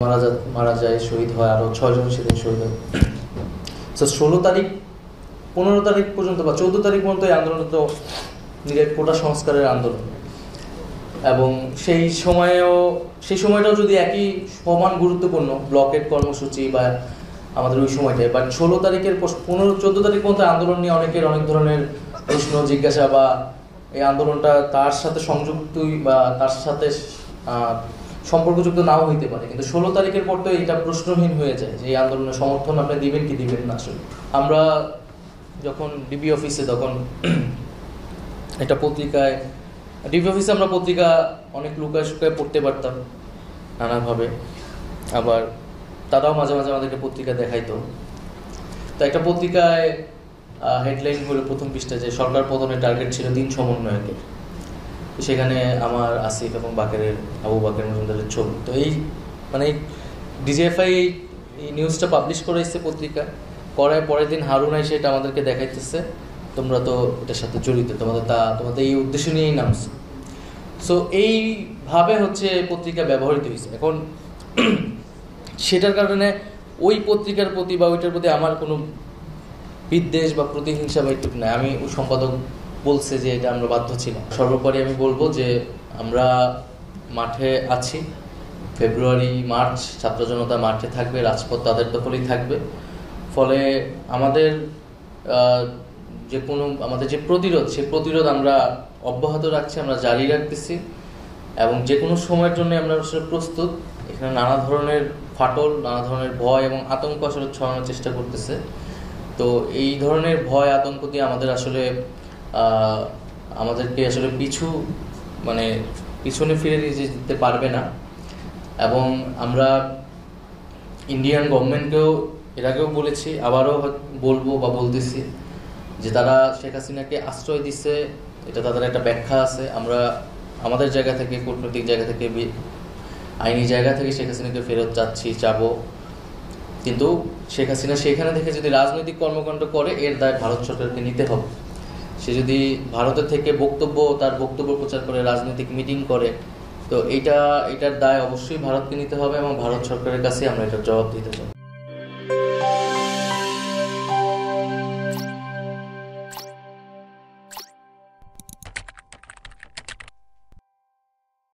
মারা যায়, শহীদ হয়, আরও 6 জন সেদিন শহীদ হয়। তো 16 তারিখ 15 তারিখ পর্যন্ত বা 14 তারিখ পর্যন্ত এই আন্দোলন তো নিজের কোটা সংস্কারের আন্দোলন, এবং সেই সময়টাও যদি একই সমান গুরুত্বপূর্ণ ব্লকেট কর্মসূচি বা আমাদের ওই সময়টায়, বাট 16 তারিখের 14 তারিখ পর্যন্ত আন্দোলন নিয়ে অনেকের অনেক ধরনের প্রশ্ন জিজ্ঞাসা, বা এই আন্দোলনটা তার সাথে সংযুক্তই বা তার সাথে সম্পর্কযুক্ত নাও হইতে পারে, কিন্তু 16 তারিখের পর তো এটা প্রশ্নহীন হয়ে যায় যে এই আন্দোলনের সমর্থন আপনি দিবেন কি দিবেন না। আসলে আমরা যখন ডিবি অফিসে, তখন একটা পত্রিকায়, ডিবি অফিসে আমরা পত্রিকা অনেক লুকায় শুকায় পড়তে পারতাম নানাভাবে, আবার তারাও মাঝে মাঝে আমাদেরকে পত্রিকা দেখাইতো। তো একটা পত্রিকায় হেডলাইন হলো প্রথম পৃষ্ঠায় যে সরকার পতনের টার্গেট ছিল 3 সমন্বয়কের, সেখানে আমার আসিফ এবং আবু বাকের মজুমদারের ছবি। তো এই মানে ডিজিএফআই এই নিউজটা পাবলিশ করে এসছে পত্রিকায়, করায় পরের দিন হারুন এসে এটা আমাদেরকে দেখাইতেছে, তোমরা তো এটার সাথে জড়িত, তোমাদের এই উদ্দেশ্য নিয়েই নামছে। সো এইভাবে হচ্ছে পত্রিকা ব্যবহৃত হয়েছে। এখন সেটার কারণে ওই পত্রিকার প্রতি বা ওইটার প্রতি আমার কোনো বিদ্বেষ বা প্রতিহিংসা বা একটু নাই। আমি ওই সম্পাদক বলছে যে এটা আমরা বাধ্য ছিলাম। সর্বোপরি আমি বলবো যে আমরা মাঠে আছি, ফেব্রুয়ারি মার্চ ছাত্র জনতা মাঠে থাকবে, রাজপথ তাদের দখলেই থাকবে। ফলে আমাদের আমাদের যে প্রতিরোধ, সেই প্রতিরোধ আমরা অব্যাহত রাখছি, আমরা জারি রাখতেছি, এবং যে কোনো সময়ের জন্য আমরা আসলে প্রস্তুত। এখানে নানা ধরনের ফাটল, নানা ধরনের ভয় এবং আতঙ্ক আসলে ছড়ানোর চেষ্টা করতেছে। তো এই ধরনের ভয় আতঙ্ক দিয়ে আমাদেরকে আসলে পিছনে ফিরে যেতে পারবে না। এবং আমরা ইন্ডিয়ান গভর্নমেন্টকেও এর আগেও বলেছি, আবারও বলবো বা বলতেছি যে তারা শেখ হাসিনাকে আশ্রয় দিচ্ছে, এটা তাদের একটা ব্যাখ্যা আছে। আমরা আমাদের জায়গা থেকে, কূটনৈতিক জায়গা থেকে, আইনি জায়গা থেকে শেখ হাসিনাকে ফেরত চাবো, কিন্তু শেখ হাসিনা সেখানে থেকে যদি রাজনৈতিক কর্মকাণ্ড করে, এর দায় ভারত সরকারকে নিতে হবে। সে যদি ভারতের থেকে তার বক্তব্য প্রচার করে, রাজনৈতিক মিটিং করে, তো এটার দায় অবশ্যই ভারতকে নিতে হবে, এবং ভারত সরকারের কাছে আমরা এটার জবাব দিতে চাই।